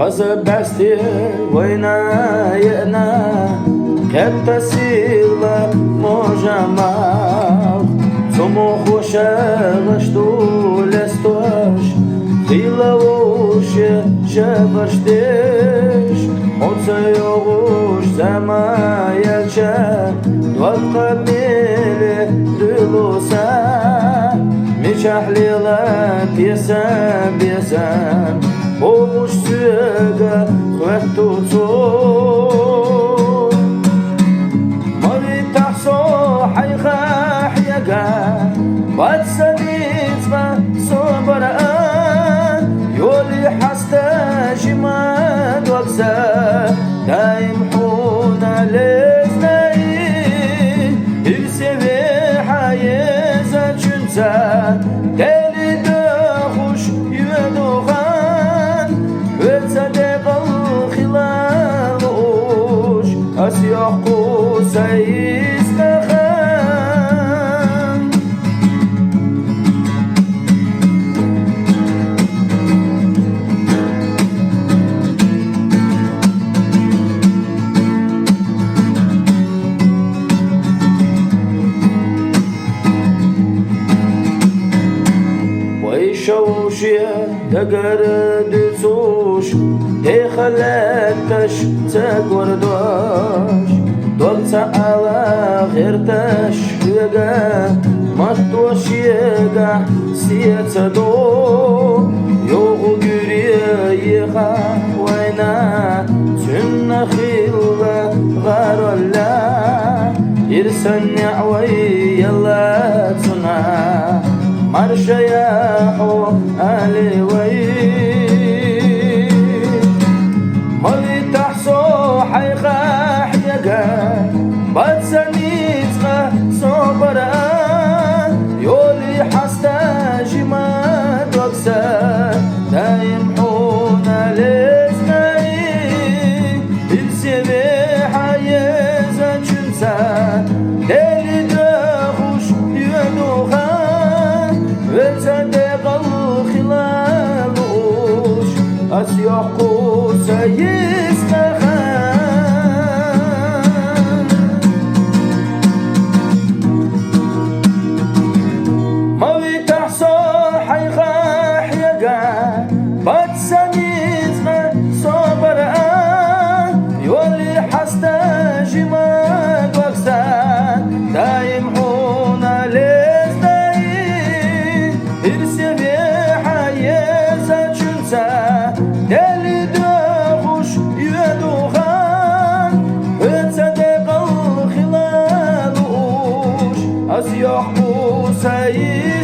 Позабасти война Кепта сила можа мал Сому хошава что лестош Хила уши жабаштеш Отца йогуш замаяча Дватка мели дылуса Мечах лила пьеса Olmuş süga kvettucu Mavi tahso hayga hyaga Batsanizma sobara Yoli hasta jimad waksa Daim huna leznai İrsevi hayeza çünsa Deli de hoş yüduğa صدق الخلاوش أسيحكو سيستخان ويشوشي تقردسوش خلتش تقوردوش دولتا على غيرتش يقا مطوش يقا سيتدو يوغو قريقا وينا سنة خيلة غارولا يرسن نعوي يلا تنا مرشا ياحو آلي Batsanizma sobara Yoli hasta jimad waksa Daim huna leznai İlseve hayeza çünsa Deli de huş yüduğa Ve sadeqal khilaluş Asyahku sayistahar Batsanizma sobara Yoli hasta jimad waksa Daim huna leznai İrsevi hayeza çünsa Deli de huş yüduğan Ötsadeqal khilaluş Asyahku sayı